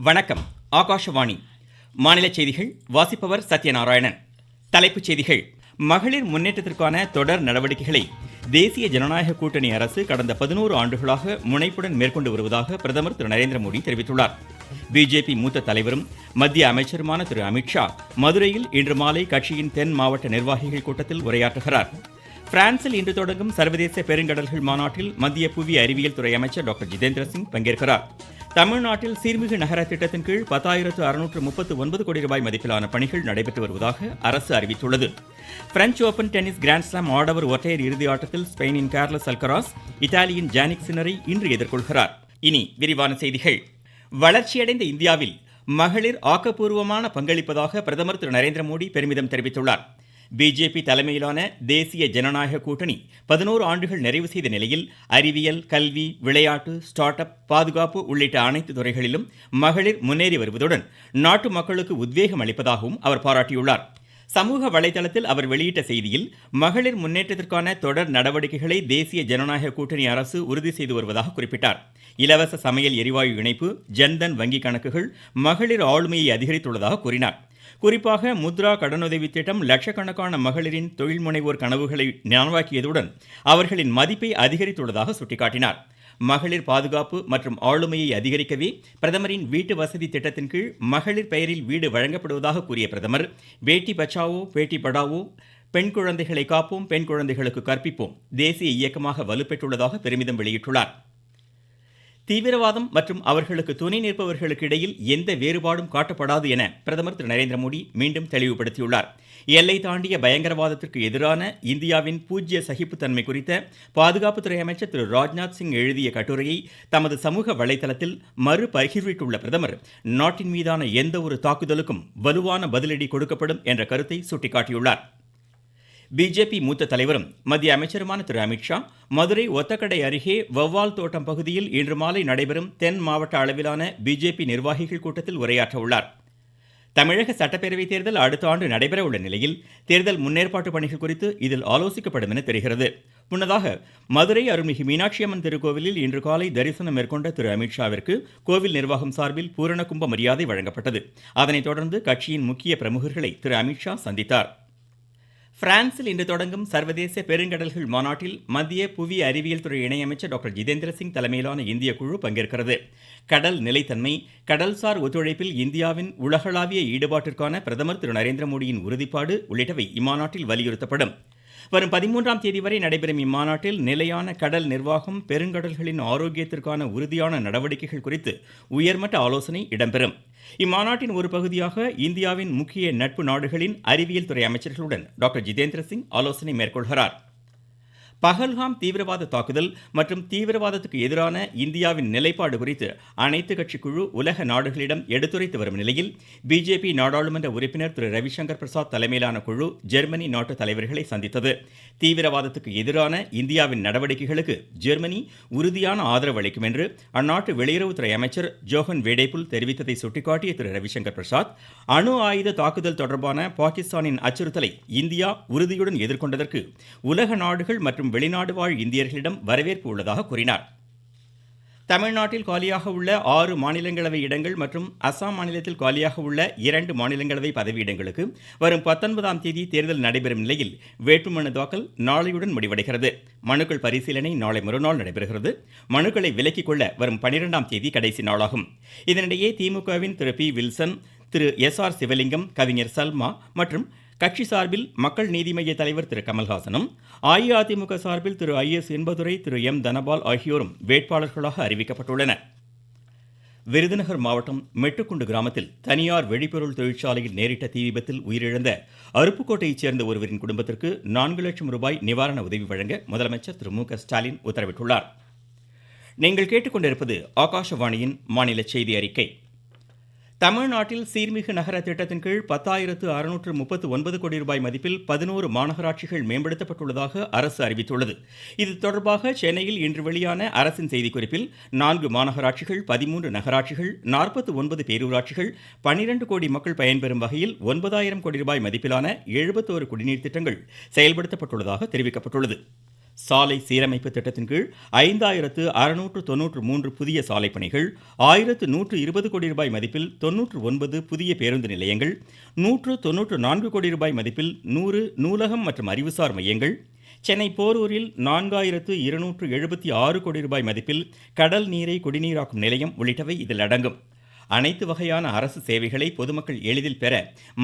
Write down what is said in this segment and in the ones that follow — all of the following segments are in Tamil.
வணக்கம். ஆகாஷவாணி மாநில செய்திகள் வாசிப்பவர் சத்யநாராயணன். தலைப்புச் செய்திகள். மகளிர் முன்னேற்றத்திற்கான தொடர் நடவடிக்கைகளை தேசிய ஜனநாயக கூட்டணி அரசு கடந்த 11 ஆண்டுகளாக முனைப்புடன் மேற்கொண்டு வருவதாக பிரதமர் திரு நரேந்திர மோடி தெரிவித்துள்ளார். பிஜேபி மூத்த தலைவரும் மத்திய அமைச்சருமான திரு அமித்ஷா மதுரையில் இன்று மாலை கட்சியின் தென் மாவட்ட நிர்வாகிகள் கூட்டத்தில் உரையாற்றுகிறார். பிரான்சில் இன்று தொடங்கும் சர்வதேச பெருங்கடல்கள் மாநாட்டில் மத்திய புவி அறிவியல் துறை அமைச்சர் டாக்டர் ஜிதேந்திர சிங் பங்கேற்கிறார். தமிழ்நாட்டில் சீர்மிகு நகர திட்டத்தின் கீழ் 10,639 கோடி ரூபாய் மதிப்பிலான பணிகள் நடைபெற்று வருவதாக அரசு அறிவித்துள்ளது. பிரெஞ்ச் ஓபன் டென்னிஸ் கிராண்ட்ஸ்லாம் ஆடவர் ஒற்றையர் இறுதி ஆட்டத்தில் ஸ்பெயினின் கார்லஸ் அல்கராஸ் இத்தாலியின் ஜானிக் சின்னரை இன்று எதிர்கொள்கிறார். இனி விரிவான செய்திகள். வளர்ச்சியடைந்த இந்தியாவில் மகளிர் ஆக்கப்பூர்வமான பங்களிப்பதாக பிரதமர் திரு நரேந்திர மோடி பெருமிதம் தெரிவித்துள்ளார். பிஜேபி தலைமையிலான தேசிய ஜனநாயக கூட்டணி 11 ஆண்டுகள் நிறைவு செய்த நிலையில் அறிவியல், கல்வி, விளையாட்டு, ஸ்டார்ட் அப், பாதுகாப்பு உள்ளிட்ட அனைத்து துறைகளிலும் மகளிர் முன்னேறி வருவதுடன் நாட்டு மக்களுக்கு உத்வேகம் அளிப்பதாகவும் அவர் பாராட்டியுள்ளார். சமூக வலைதளத்தில் அவர் வெளியிட்ட செய்தியில் மகளிர் முன்னேற்றத்திற்கான தொடர் நடவடிக்கைகளை தேசிய ஜனநாயக கூட்டணி அரசு உறுதி செய்து வருவதாக குறிப்பிட்டார். இலவச சமையல் எரிவாயு இணைப்பு, ஜன்தன் வங்கி கணக்குகள் மகளிர் ஆளுமையை அதிகரித்துள்ளதாக கூறினார். குறிப்பாக முத்ரா கடனுதவி திட்டம் லட்சக்கணக்கான மகளிரின் தொழில் முனைவோர் கனவுகளை நனவாக்கியதுடன் அவர்களின் மதிப்பை அதிகரித்துள்ளதாக சுட்டிக்காட்டினார். மகளிர் பாதுகாப்பு மற்றும் ஆளுமையை அதிகரிக்கவே பிரதமரின் வீட்டு வசதி திட்டத்தின் கீழ் மகளிர் பெயரில் வீடு வழங்கப்படுவதாக கூறிய பிரதமர், பேட்டி பச்சாவோ பேட்டி படாவோ, பெண் குழந்தைகளை காப்போம், பெண் குழந்தைகளுக்கு கற்பிப்போம் தேசிய இயக்கமாக வலுப்பெற்றுள்ளதாக பெருமிதம் வெளியிட்டுள்ளார். தீவிரவாதம் மற்றும் அவர்களுக்கு துணை நிற்பவர்களுக்கு இடையில் எந்த வேறுபாடும் காட்டப்படாது என பிரதமர் திரு நரேந்திர மோடி மீண்டும் தெளிவுபடுத்தியுள்ளார். எல்லை தாண்டிய பயங்கரவாதத்திற்கு எதிரான இந்தியாவின் பூஜ்ய சகிப்புத்தன்மை குறித்த பாதுகாப்புத்துறை அமைச்சர் திரு ராஜ்நாத் சிங் எழுதிய கட்டுரையை தமது சமூக வலைதளத்தில் மறுபகிர்விட்டுள்ள பிரதமர், நாட்டின் மீதான எந்த ஒரு தாக்குதலுக்கும் வலுவான பதிலடி கொடுக்கப்படும் என்ற கருத்தை சுட்டிக்காட்டியுள்ளார். பிஜேபி மூத்த தலைவரும் மத்திய அமைச்சருமான திரு அமித்ஷா மதுரை ஒத்தக்கடை அருகே வவ்வால் தோட்டம் பகுதியில் இன்று மாலை நடைபெறும் தென் மாவட்ட அளவிலான பிஜேபி நிர்வாகிகள் கூட்டத்தில் உரையாற்ற உள்ளார். தமிழக சட்டப்பேரவை தேர்தல் அடுத்த ஆண்டு நடைபெற உள்ள நிலையில் தேர்தல் முன்னேற்பாட்டு பணிகள் குறித்து இதில் ஆலோசிக்கப்படும் என தெரிகிறது. முன்னதாக மதுரை அருள்மிகு மீனாட்சியம்மன் திருக்கோவிலில் இன்று காலை தரிசனம் மேற்கொண்ட திரு அமித்ஷாவிற்கு கோவில் நிர்வாகம் சார்பில் பூரண கும்ப மரியாதை வழங்கப்பட்டது. அதனைத் தொடர்ந்து கட்சியின் முக்கிய பிரமுகர்களை திரு அமித்ஷா சந்தித்தார். பிரான்சில் இன்று தொடங்கும் சர்வதேச பெருங்கடல்கள் மாநாட்டில் மத்திய புவி அறிவியல் துறை இணையமைச்சர் டாக்டர் ஜிதேந்திர சிங் தலைமையிலான இந்திய குழு பங்கேற்கிறது. கடல் நிலைத்தன்மை, கடல்சார் ஒத்துழைப்பில் இந்தியாவின் உலகளாவிய ஈடுபாட்டிற்கான பிரதமர் திரு நரேந்திர மோடியின் உறுதிப்பாடு உள்ளிட்டவை இம்மாநாட்டில் வலியுறுத்தப்படும். வரும் 13ஆம் தேதி வரை நடைபெறும் இம்மாநாட்டில் நிலையான கடல் நிர்வாகம், பெருங்கடல்களின் ஆரோக்கியத்திற்கான உறுதியான நடவடிக்கைகள் குறித்து உயர்மட்ட ஆலோசனை இடம்பெறும். இம்மாநாட்டின் ஒரு பகுதியாக இந்தியாவின் முக்கிய நட்பு நாடுகளின் அறிவியல் துறை அமைச்சர்களுடன் டாக்டர் ஜிதேந்திர சிங் ஆலோசனை மேற்கொள்கிறார். பஹல்காம் தீவிரவாத தாக்குதல் மற்றும் தீவிரவாதத்துக்கு எதிரான இந்தியாவின் நிலைப்பாடு குறித்து அனைத்து கட்சி குழு உலக நாடுகளிடம் எடுத்துரைத்து வரும் நிலையில் பிஜேபி நாடாளுமன்ற உறுப்பினர் திரு ரவிசங்கர் பிரசாத் தலைமையிலான குழு ஜெர்மனி நாட்டு தலைவர்களை சந்தித்தது. தீவிரவாதத்துக்கு எதிரான இந்தியாவின் நடவடிக்கைகளுக்கு ஜெர்மனி உறுதியான ஆதரவு அளிக்கும் என்று அந்நாட்டு வெளியுறவுத்துறை அமைச்சர் ஜோஹன் வேடேபுல் தெரிவித்ததை சுட்டிக்காட்டிய திரு ரவிசங்கர் பிரசாத், அணு ஆயுத தாக்குதல் தொடர்பான பாகிஸ்தானின் அச்சுறுத்தலை இந்தியா உறுதியுடன் எதிர்கொண்டதற்கு உலக நாடுகள் மற்றும் வெளிநாடு வாழ் இந்தியர்களிடம் வரவேற்பு உள்ளதாக கூறினார். தமிழ்நாட்டில் காலியாக உள்ள 6 மாநிலங்களவை இடங்கள் மற்றும் அசாம் மாநிலத்தில் காலியாக உள்ள 2 மாநிலங்களவை பதவியிடங்களுக்கு வரும் 19ஆம் தேதி தேர்தல் நடைபெறும் நிலையில் வேட்புமனு தாக்கல் நாளையுடன் முடிவடைகிறது. மனுக்கள் பரிசீலனை நாளை மறுநாள் நடைபெறுகிறது. மனுக்களை விலக்கிக் கொள்ள வரும் 12ஆம் தேதி கடைசி நாளாகும். இதனிடையே திமுகவின் திரு பி வில்சன், திரு SR சிவலிங்கம், கவிஞர் சல்மா மற்றும் கட்சி சார்பில் மக்கள் நீதி மய்ய தலைவர் திரு கமல்ஹாசனும், அஇஅதிமுக சார்பில் திரு IS Inbadurai, Thiru M Dhanapal ஆகியோரும் வேட்பாளர்களாக அறிவிக்கப்பட்டுள்ளனர். விருதுநகர் மாவட்டம் மெட்டுக்குண்டு கிராமத்தில் தனியார் வெடிபொருள் தொழிற்சாலையில் நேரிட்ட தீ விபத்தில் உயிரிழந்த அருப்புக்கோட்டையைச் சேர்ந்த ஒருவரின் குடும்பத்திற்கு 4 லட்சம் ரூபாய் நிவாரண உதவி வழங்க முதலமைச்சர் திரு மு க ஸ்டாலின் உத்தரவிட்டுள்ளார். நீங்கள் கேட்டுக்கொண்டிருப்பது ஆகாஷவாணியின் மாநில செய்தி அறிக்கை. தமிழ்நாட்டில் சீர்மிகு நகர திட்டத்தின் கீழ் 10,639 கோடி ரூபாய் மதிப்பில் 11 மாநகராட்சிகள் மேம்படுத்தப்பட்டுள்ளதாக அரசு அறிவித்துள்ளது. இது தொடர்பாக சென்னையில் இன்று வெளியான அரசின் செய்திக்குறிப்பில் 4 மாநகராட்சிகள், 13 நகராட்சிகள், 49 பேரூராட்சிகள், 12 கோடி மக்கள் பயன்பெறும் வகையில் 9,000 கோடி ரூபாய் மதிப்பிலான 71 குடிநீர் திட்டங்கள் செயல்படுத்தப்பட்டுள்ளதாக தெரிவிக்கப்பட்டுள்ளது. சாலை சீரமைப்பு திட்டத்தின் கீழ் 5693 புதிய சாலை பணிகள், 1120 கோடி ரூபாய் மதிப்பில் 99 புதிய பேருந்து நிலையங்கள், 194 கோடி ரூபாய் மதிப்பில் 100 நூலகம் மற்றும் அறிவுசார் மையங்கள், சென்னை போரூரில் 4276 கோடி ரூபாய் மதிப்பில் கடல் நீரை குடிநீராக்கும் நிலையம் உள்ளிட்டவை இதில் அடங்கும். அனைத்து வகையான அரசு சேவைகளை பொதுமக்கள் எளிதில் பெற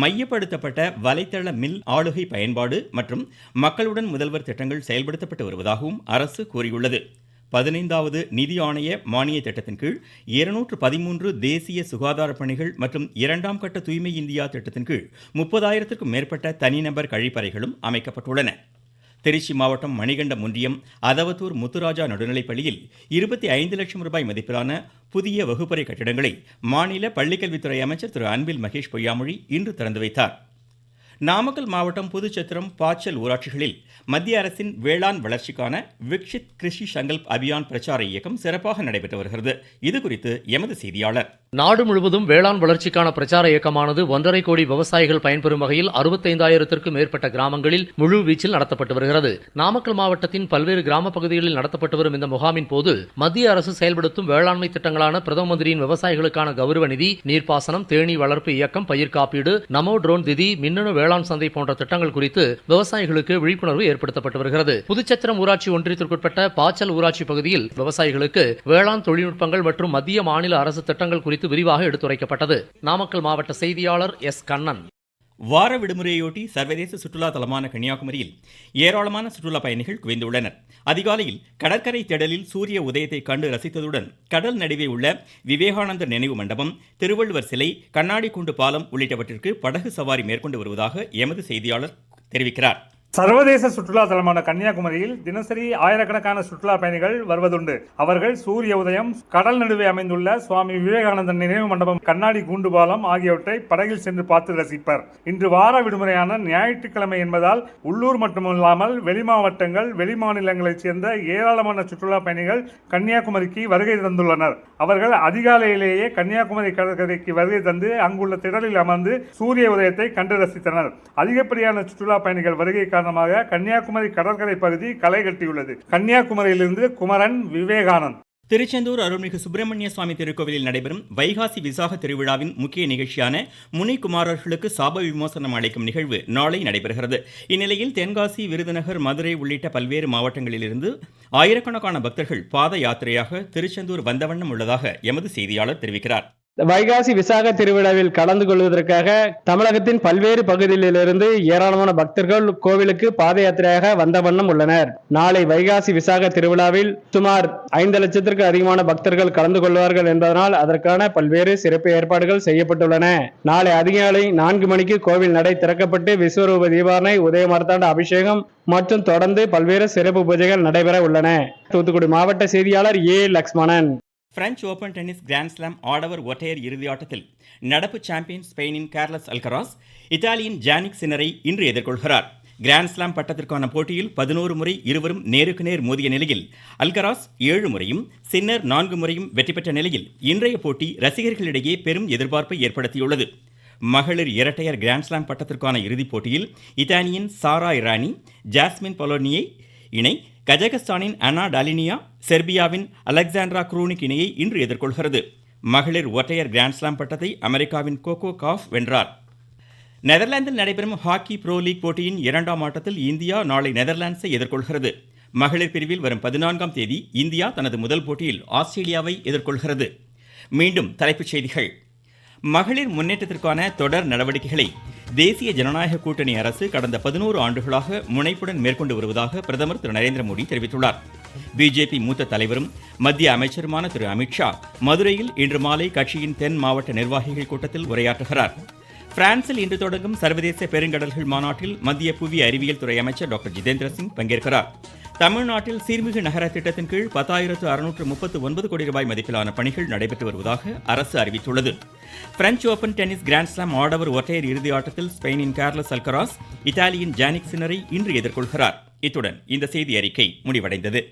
மையப்படுத்தப்பட்ட வலைத்தள மில் ஆளுகை பயன்பாடு மற்றும் மக்களுடன் முதல்வர் திட்டங்கள் செயல்படுத்தப்பட்டு வருவதாகவும் அரசு கூறியுள்ளது. 15வது நிதி ஆணைய மானிய திட்டத்தின் கீழ் 213 தேசிய சுகாதார பணிகள் மற்றும் 2ஆம் கட்ட தூய்மை இந்தியா திட்டத்தின் கீழ் 30,000க்கும் மேற்பட்ட தனிநபர் கழிப்பறைகளும் அமைக்கப்பட்டுள்ளன. திருச்சி மாவட்டம் மணிகண்டம் ஒன்றியம் அதவத்தூர் முத்துராஜா நடுநிலைப்பள்ளியில் 25 லட்சம் ரூபாய் மதிப்பிலான புதிய வகுப்பறை கட்டிடங்களை மாநில பள்ளிக்கல்வித்துறை அமைச்சர் திரு அன்பில் மகேஷ் பொய்யாமொழி இன்று திறந்து வைத்தார். நாமக்கல் மாவட்டம் புதுச்சத்திரம், பாச்சல் ஊராட்சிகளில் மத்திய அரசின் வேளாண் வளர்ச்சிக்கான விக்ஷித் கிருஷி சங்கல்ப் அபியான் பிரச்சார இயக்கம் சிறப்பாக நடைபெற்று வருகிறது. இதுகுறித்து எமது செய்தியாளர். நாடு முழுவதும் வேளாண் வளர்ச்சிக்கான பிரச்சார இயக்கமானது 1.5 கோடி விவசாயிகள் பயன்பெறும் வகையில் 65,000த்திற்கும் மேற்பட்ட கிராமங்களில் முழு வீச்சில் நடத்தப்பட்டு வருகிறது. நாமக்கல் மாவட்டத்தின் பல்வேறு கிராம பகுதிகளில் நடத்தப்பட்டு வரும் இந்த முகாமின் போது மத்திய அரசு செயல்படுத்தும் வேளாண்மை திட்டங்களான பிரதம மந்திரியின் விவசாயிகளுக்கான கௌரவ நிதி, நீர்ப்பாசனம், தேனீ வளர்ப்பு இயக்கம், பயிர் காப்பீடு, நமோ ட்ரோன் திதி, மின்னணு வேளாண் சந்தை போன்ற திட்டங்கள் குறித்து விவசாயிகளுக்கு விழிப்புணர்வு ஏற்படுத்தப்பட்டு வருகிறது. புதுச்சத்திரம் ஊராட்சி ஒன்றியத்திற்குட்பட்ட பாச்சல் ஊராட்சி பகுதியில் விவசாயிகளுக்கு வேளாண் தொழில்நுட்பங்கள் மற்றும் மத்திய மாநில அரசு திட்டங்கள் குறித்து விரிவாக எடுத்துரைக்கப்பட்டது. நாமக்கல் மாவட்ட செய்தியாளர் எஸ் கண்ணன். வார விடுமுறையொட்டி சர்வதேச சுற்றுலா தலமான கன்னியாகுமரியில் ஏராளமான சுற்றுலா பயணிகள் குவிந்துள்ளனர். அதிகாலையில் கடற்கரை திடலில் சூரிய உதயத்தை கண்டு ரசித்ததுடன் கடல் நடுவே உள்ள விவேகானந்தர் நினைவு மண்டபம், திருவள்ளுவர் சிலை, கண்ணாடி கூண்டு பாலம் உள்ளிட்டவற்றிற்கு படகு சவாரி மேற்கொண்டு வருவதாக எமது செய்தியாளர் தெரிவிக்கிறார். சர்வதேச சுற்றுலா தலமான கன்னியாகுமரியில் தினசரி ஆயிரக்கணக்கான சுற்றுலா பயணிகள் வருவதுண்டு. அவர்கள் சூரிய உதயம், கடல் நடுவே அமைந்துள்ள சுவாமி விவேகானந்தர் நினைவு மண்டபம், கண்ணாடி கூண்டு பாலம் ஆகியவற்றை படகில் சென்று பார்த்து ரசிப்பர். இன்று வார விடுமுறையான ஞாயிற்றுக்கிழமை என்பதால் உள்ளூர் மட்டுமல்லாமல் வெளிமாவட்டங்கள், வெளிமாநிலங்களைச் சேர்ந்த ஏராளமான சுற்றுலா பயணிகள் கன்னியாகுமரிக்கு வருகை தந்துள்ளனர். அவர்கள் அதிகாலையிலேயே கன்னியாகுமரி கடற்கரைக்கு வருகை தந்து அங்குள்ள திடலில் அமர்ந்து சூரிய உதயத்தை கண்டு ரசித்தனர். அதிகப்படியான சுற்றுலா பயணிகள் வருகை காரணமாக கன்னியாகுமரி கடற்கரை பகுதி களை கட்டியுள்ளது. கன்னியாகுமரியிலிருந்து குமரன், விவேகானந்த். திருச்செந்தூர் அருள்மிகு சுப்பிரமணிய சுவாமி திருக்கோவிலில் நடைபெறும் வைகாசி விசாக திருவிழாவின் முக்கிய நிகழ்ச்சியான முனிகுமாரர்களுக்கு சாப விமோசனம் அளிக்கும் நிகழ்வு நாளை நடைபெறுகிறது. இந்நிலையில் தென்காசி, விருதுநகர், மதுரை உள்ளிட்ட பல்வேறு மாவட்டங்களிலிருந்து ஆயிரக்கணக்கான பக்தர்கள் பாத யாத்திரையாக திருச்செந்தூர் வந்தவண்ணம் உள்ளதாக எமது செய்தியாளர் தெரிவிக்கிறார். வைகாசி விசாக திருவிழாவில் கலந்து கொள்வதற்காக தமிழகத்தின் பல்வேறு பகுதிகளிலிருந்து ஏராளமான பக்தர்கள் கோவிலுக்கு பாத யாத்திரையாக வந்த வண்ணம் உள்ளனர். நாளை வைகாசி விசாக திருவிழாவில் சுமார் 5 லட்சத்திற்கு அதிகமான பக்தர்கள் கலந்து கொள்வார்கள் என்பதனால் அதற்கான பல்வேறு சிறப்பு ஏற்பாடுகள் செய்யப்பட்டுள்ளன. நாளை அதிகாலை 4 மணிக்கு கோவில் நடை திறக்கப்பட்டு விஸ்வரூப தீபாரணை, உதயமார்த்தாண்ட அபிஷேகம் மற்றும் தொடர்ந்து பல்வேறு சிறப்பு பூஜைகள் நடைபெற உள்ளன. தூத்துக்குடி மாவட்ட செய்தியாளர் A. Lakshmanan. French open tennis grand slam ஆடவர் ஒற்றையர் இறுதி ஆட்டத்தில் நடப்பு சாம்பியன் ஸ்பெயினின் கார்லஸ் அல்கராஸ் இத்தாலியின் ஜானிக் சின்னரை இன்று எதிர்கொள்கிறார். கிராண்ட் ஸ்லாம் பட்டத்திற்கான போட்டியில் 11 முறை இருவரும் நேருக்கு நேர் மோதிய நிலையில் அல்கராஸ் 7 முறையும் சின்னர் 4 முறையும் வெற்றி பெற்ற நிலையில் இன்றைய போட்டி ரசிகர்களிடையே பெரும் எதிர்பார்ப்பை ஏற்படுத்தியுள்ளது. மகளிர் இரட்டையர் கிராண்ட் ஸ்லாம் பட்டத்திற்கான இறுதிப் போட்டியில் இத்தாலியின் சாரா இரானி, ஜாஸ்மின் பொலோனியை இணை கஜகஸ்தானின் அனா டாலினியா, செர்பியாவின் அலெக்சாண்ட்ரா குரூனிக் இணையை இன்று எதிர்கொள்கிறது. மகளிர் ஒற்றையர் கிராண்ட் ஸ்லாம் பட்டத்தை அமெரிக்காவின் கோகோ காஃப் வென்றார். நெதர்லாந்தில் நடைபெறும் ஹாக்கி ப்ரோ லீக் போட்டியின் 2ஆம் ஆட்டத்தில் இந்தியா நாளை நெதர்லாண்ட்ஸை எதிர்கொள்கிறது. மகளிர் பிரிவில் வரும் 14ஆம் தேதி இந்தியா தனது முதல் போட்டியில் ஆஸ்திரேலியாவை எதிர்கொள்கிறது. மீண்டும் தலைப்புச் செய்திகள். மகளிர் முன்னேற்றத்திற்கான தொடர் நடவடிக்கைகளை தேசிய ஜனநாயக கூட்டணி அரசு கடந்த 11 ஆண்டுகளாக முனைப்புடன் மேற்கொண்டு வருவதாக பிரதமர் திரு நரேந்திர மோடி தெரிவித்துள்ளார். பிஜேபி மூத்த தலைவரும் மத்திய அமைச்சருமான திரு அமித்ஷா மதுரையில் இன்று மாலை கட்சியின் தென் மாவட்ட நிர்வாகிகள் கூட்டத்தில் உரையாற்றுகிறார். பிரான்சில் இன்று தொடங்கும் சர்வதேச பெருங்கடல்கள் மாநாட்டில் மத்திய புவி அறிவியல் துறை அமைச்சர் டாக்டர் ஜிதேந்திர சிங் பங்கேற்கிறார். தமிழ்நாட்டில் சீர்மிகு நகர திட்டத்தின் கீழ் 10,639 கோடி ரூபாய் மதிப்பிலான பணிகள் நடைபெற்று வருவதாக அரசு அறிவித்துள்ளது. French open tennis grand slam ஆடவர் ஒற்றையர் இறுதி ஆட்டத்தில் ஸ்பெயினின் கார்லஸ் அல்கராஸ் இத்தாலியின் ஜானிக் சின்னரை இன்று எதிர்கொள்கிறார். இத்துடன் இந்த செய்தி அறிக்கை முடிவடைந்தது.